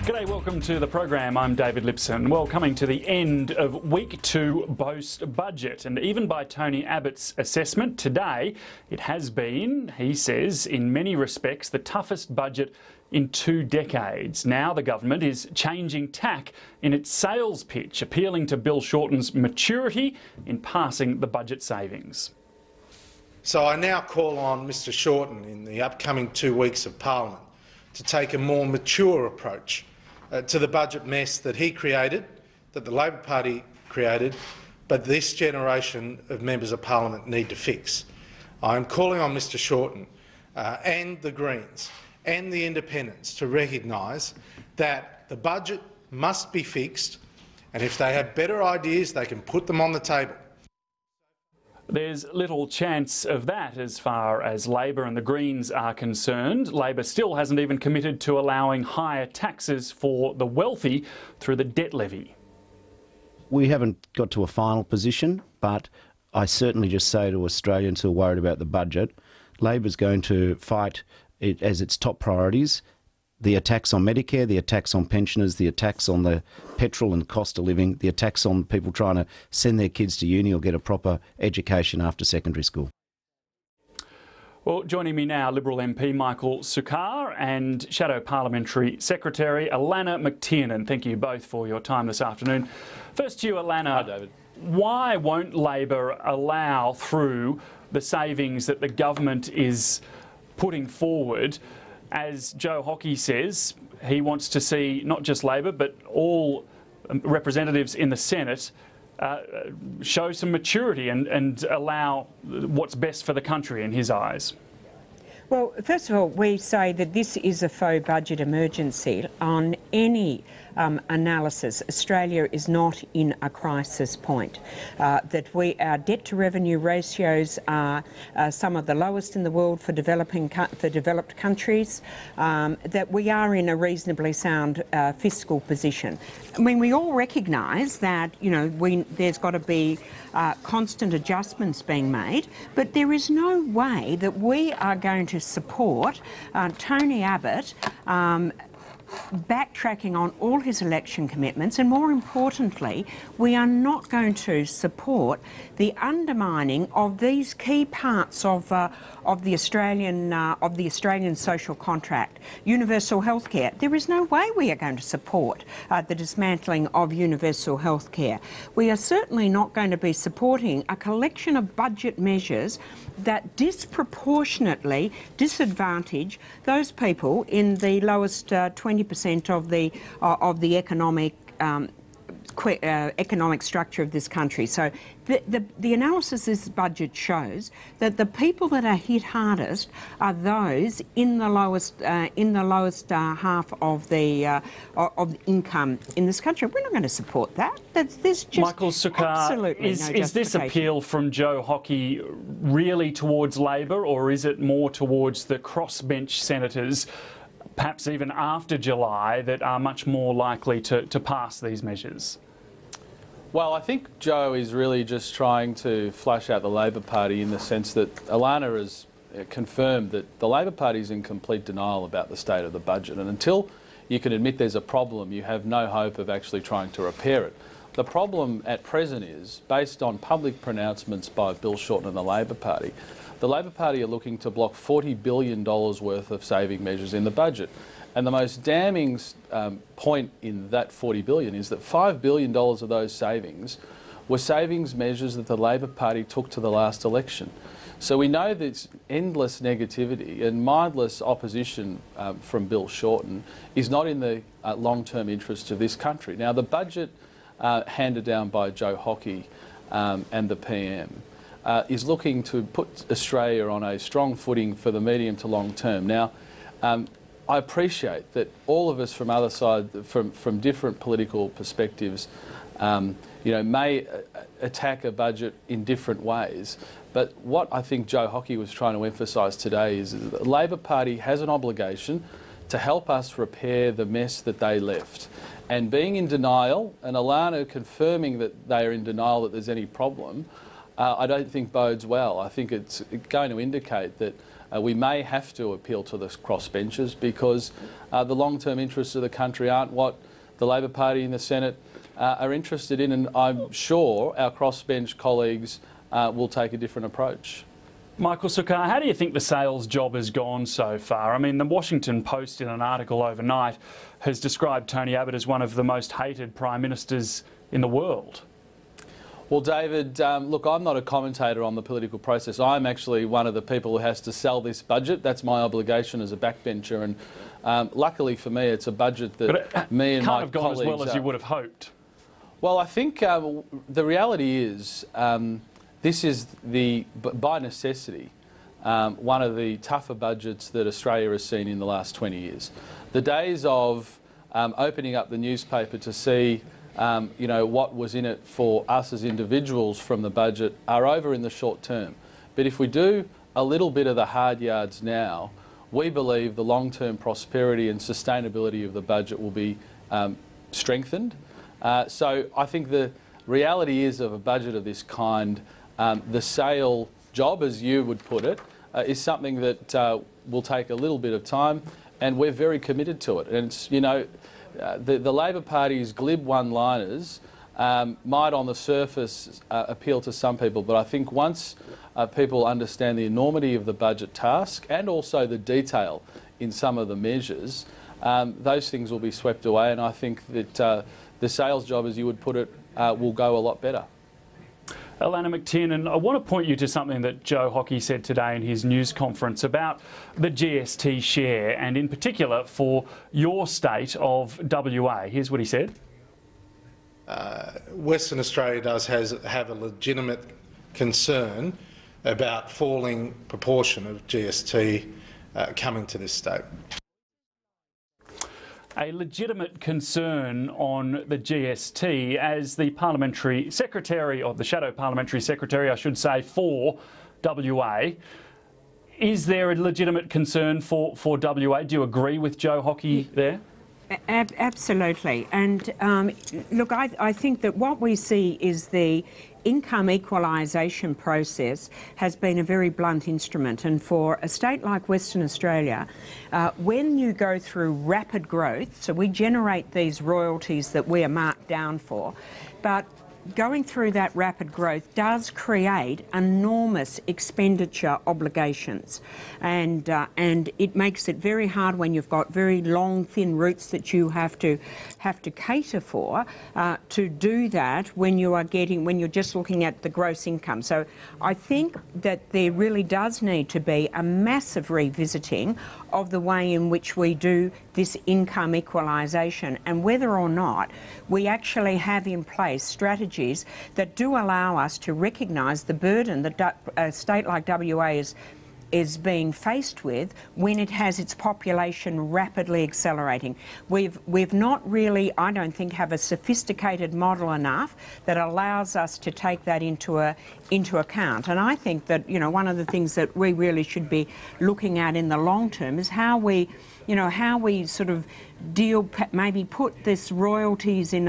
G'day, welcome to the program. I'm David Lipson. Well, coming to the end of week 2 post-budget, and even by Tony Abbott's assessment today, it has been, he says, in many respects, the toughest budget in 2 decades. Now the government is changing tack in its sales pitch, appealing to Bill Shorten's maturity in passing the budget savings. So I now call on Mr Shorten in the upcoming 2 weeks of Parliament to take a more mature approach to the budget mess that he created, that the Labor Party created, but this generation of members of Parliament need to fix. I am calling on Mr Shorten and the Greens and the Independents to recognise that the budget must be fixed, and if they have better ideas, they can put them on the table. There's little chance of that as far as Labor and the Greens are concerned. Labor still hasn't even committed to allowing higher taxes for the wealthy through the debt levy. We haven't got to a final position, but I certainly just say to Australians who are worried about the budget, Labor's going to fight it as its top priorities. The attacks on Medicare, the attacks on pensioners, the attacks on the petrol and cost of living, the attacks on people trying to send their kids to uni or get a proper education after secondary school. Well, joining me now, Liberal MP Michael Sukkar and Shadow Parliamentary Secretary Alannah MacTiernan. Thank you both for your time this afternoon. First to you, Alannah. Hi, David. Why won't Labor allow through the savings that the government is putting forward? As Joe Hockey says, he wants to see not just Labor but all representatives in the Senate show some maturity and allow what's best for the country in his eyes. Well, first of all, we say that this is a faux budget emergency. On any analysis, Australia is not in a crisis point. That our debt to revenue ratios are some of the lowest in the world for developed countries. That we are in a reasonably sound fiscal position. I mean, we all recognise that there's got to be constant adjustments being made, but there is no way that we are going to support Tony Abbott backtracking on all his election commitments, and more importantly, we are not going to support the undermining of these key parts of the Australian social contract. Universal healthcare. There is no way we are going to support the dismantling of universal healthcare. We are certainly not going to be supporting a collection of budget measures that disproportionately disadvantage those people in the lowest 20% of the economic structure of this country. So the analysis of this budget shows that the people that are hit hardest are those in the lowest half of the income in this country. We're not going to support that. There's just Michael Sukkar, is this appeal from Joe Hockey really towards Labor, or is it more towards the crossbench senators, perhaps even after July, that are much more likely to pass these measures? Well, I think Joe is really just trying to flush out the Labor Party in the sense that Alannah has confirmed that the Labor Party is in complete denial about the state of the budget, and until you can admit there's a problem, you have no hope of actually trying to repair it. The problem at present is, based on public pronouncements by Bill Shorten and the Labor Party are looking to block $40 billion worth of saving measures in the budget. And the most damning point in that $40 billion is that $5 billion of those savings were savings measures that the Labor Party took to the last election. So we know that endless negativity and mindless opposition from Bill Shorten is not in the long-term interests of this country. Now, the budget handed down by Joe Hockey and the PM is looking to put Australia on a strong footing for the medium to long term. Now, I appreciate that all of us from other side, from different political perspectives, may attack a budget in different ways. But what I think Joe Hockey was trying to emphasise today is that the Labor Party has an obligation to help us repair the mess that they left. And being in denial, and Alannah confirming that they are in denial that there's any problem, I don't think bodes well. I think it's going to indicate that we may have to appeal to the crossbenchers because the long-term interests of the country aren't what the Labor Party in the Senate are interested in, and I'm sure our crossbench colleagues will take a different approach. Michael Sukkar, how do you think the sales job has gone so far? I mean, the Washington Post in an article overnight has described Tony Abbott as one of the most hated Prime Ministers in the world. Well, David, look, I'm not a commentator on the political process. I'm actually one of the people who has to sell this budget. That's my obligation as a backbencher, and luckily for me, it's a budget that me and my colleagues... Can't have gone as well as you would have hoped. Well, I think the reality is this is, by necessity, one of the tougher budgets that Australia has seen in the last 20 years. The days of opening up the newspaper to see you know, what was in it for us as individuals from the budget are over in the short term. But if we do a little bit of the hard yards now, we believe the long-term prosperity and sustainability of the budget will be strengthened. So I think the reality is of a budget of this kind, the sale job, as you would put it, is something that will take a little bit of time, and we're very committed to it. And it's, you know, the Labor Party's glib one-liners might on the surface appeal to some people, but I think once people understand the enormity of the budget task and also the detail in some of the measures, those things will be swept away, and I think that the sales job, as you would put it, will go a lot better. Alannah MacTiernan, I want to point you to something that Joe Hockey said today in his news conference about the GST share, and in particular for your state of WA. Here's what he said. Western Australia does have a legitimate concern about falling proportion of GST coming to this state. A legitimate concern on the GST, as the Parliamentary Secretary, or the Shadow Parliamentary Secretary, I should say, for WA. Is there a legitimate concern for WA? Do you agree with Joe Hockey there? Absolutely. And look, I think that what we see is the income equalisation process has been a very blunt instrument, and for a state like Western Australia, when you go through rapid growth, so we generate these royalties that we are marked down for, but going through that rapid growth does create enormous expenditure obligations, and it makes it very hard when you've got very long, thin routes that you have to cater for to do that when you're just looking at the gross income. So I think that there really does need to be a massive revisiting of the way in which we do this income equalisation, and whether or not we actually have in place strategies that do allow us to recognise the burden that a state like WA is being faced with when it has its population rapidly accelerating. We've not really, I don't think, have a sophisticated model enough that allows us to take that into account. And I think that, you know, one of the things that we really should be looking at in the long term is how we, you know, how we sort of deal, maybe put this royalties in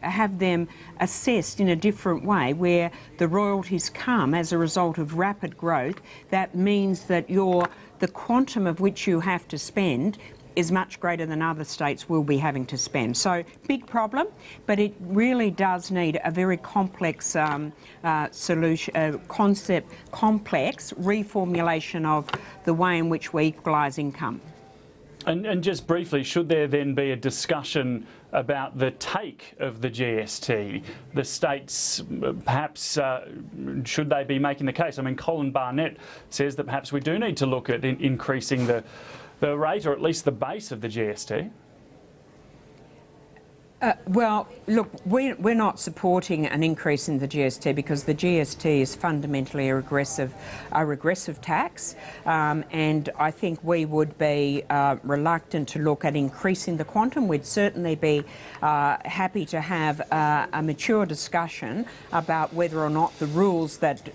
have them assessed in a different way, where the royalties come as a result of rapid growth. That means that the quantum of which you have to spend is much greater than other states will be having to spend. So, big problem, but it really does need a very complex solution, complex reformulation of the way in which we equalise income. And just briefly, should there then be a discussion about the take of the GST? The states, perhaps, should they be making the case? I mean, Colin Barnett says that perhaps we do need to look at increasing the rate, or at least the base of the GST. Well, look, we're not supporting an increase in the GST because the GST is fundamentally a regressive tax, and I think we would be reluctant to look at increasing the quantum. We'd certainly be happy to have a mature discussion about whether or not the rules that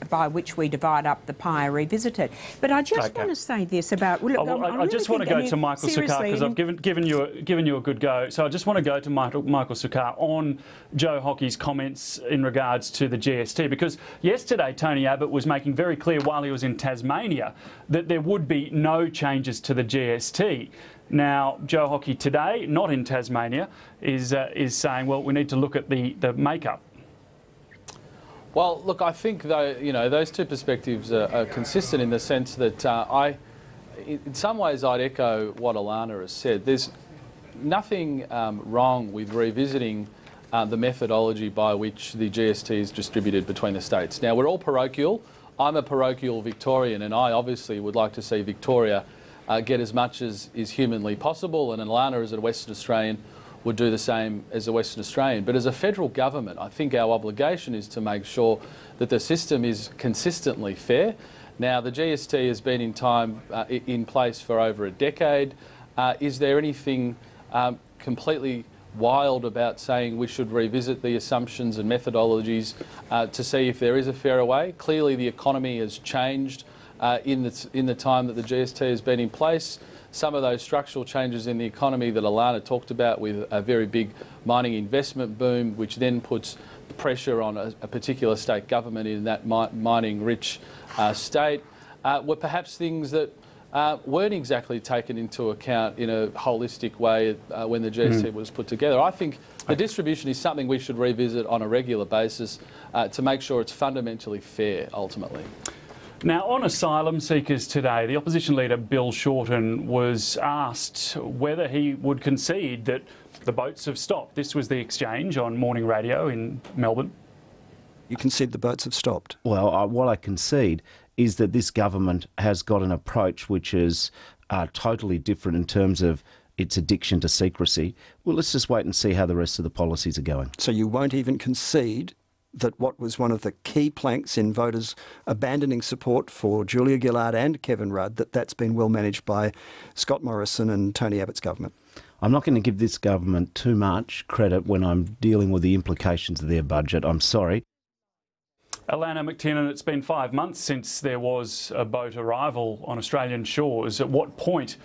by which we divide up the pie are revisited. But I just want to say this about... Look, I just want to go to Michael Sukkar, because I've given you a good go. So I just want to go to Michael Sukkar on Joe Hockey's comments in regards to the GST, because yesterday Tony Abbott was making very clear while he was in Tasmania that there would be no changes to the GST. Now, Joe Hockey today, not in Tasmania, is saying, well, we need to look at the makeup. Well, look, I think though, those two perspectives are consistent in the sense that in some ways I'd echo what Alannah has said. There's nothing wrong with revisiting the methodology by which the GST is distributed between the states. Now, we're all parochial. I'm a parochial Victorian, and I obviously would like to see Victoria get as much as is humanly possible, and Alannah, as a Western Australian, would do the same as a Western Australian. But as a federal government, I think our obligation is to make sure that the system is consistently fair. Now, the GST has been in place for over a decade. Is there anything completely wild about saying we should revisit the assumptions and methodologies to see if there is a fairer way? Clearly, the economy has changed in the time that the GST has been in place. Some of those structural changes in the economy that Alannah talked about, with a very big mining investment boom, which then puts pressure on a particular state government in that mining-rich state, were perhaps things that weren't exactly taken into account in a holistic way when the GST was put together. I think the distribution is something we should revisit on a regular basis to make sure it's fundamentally fair, ultimately. Now, on asylum seekers today, the opposition leader Bill Shorten was asked whether he would concede that the boats have stopped. This was the exchange on morning radio in Melbourne. You concede the boats have stopped? Well, what I concede is that this government has got an approach which is totally different in terms of its addiction to secrecy. Well, let's just wait and see how the rest of the policies are going. So you won't even concede that what was one of the key planks in voters abandoning support for Julia Gillard and Kevin Rudd, that's been well managed by Scott Morrison and Tony Abbott's government? I'm not going to give this government too much credit when I'm dealing with the implications of their budget. I'm sorry. Alannah, MacTiernan, it's been 5 months since there was a boat arrival on Australian shores. At what point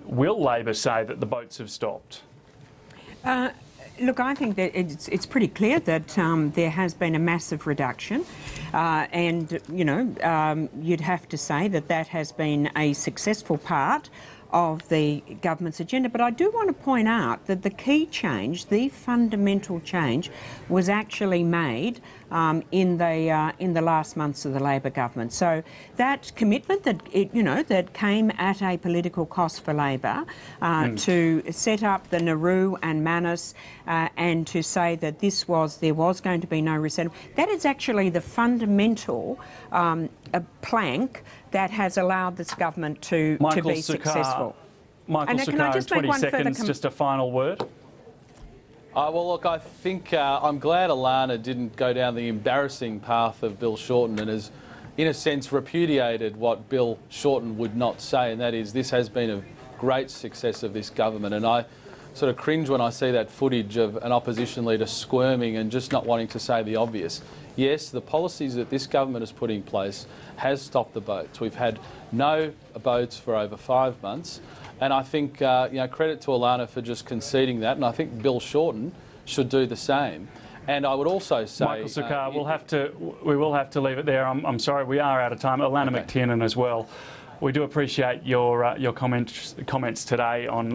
will Labor say that the boats have stopped? Look, I think that it's pretty clear that there has been a massive reduction and, you'd have to say that that has been a successful part of the government's agenda. But I do want to point out that the key change, the fundamental change, was actually made in the last months of the Labor government. So that commitment that came at a political cost for Labor to set up the Nauru and Manus and to say that there was going to be no resettlement, that is actually the fundamental plank that has allowed this government to be successful. Michael Sukkar, in 20 seconds, just a final word. Well, look, I think I'm glad Alannah didn't go down the embarrassing path of Bill Shorten and has, in a sense, repudiated what Bill Shorten would not say, and that is this has been a great success of this government. And I sort of cringe when I see that footage of an opposition leader squirming and just not wanting to say the obvious. Yes, the policies that this government has put in place has stopped the boats. We've had no boats for over 5 months. And I think, credit to Alannah for just conceding that, and I think Bill Shorten should do the same. And I would also say, Michael Sukkar, we will have to leave it there. I'm sorry, we are out of time. Alannah MacTiernan as well. We do appreciate your comments today on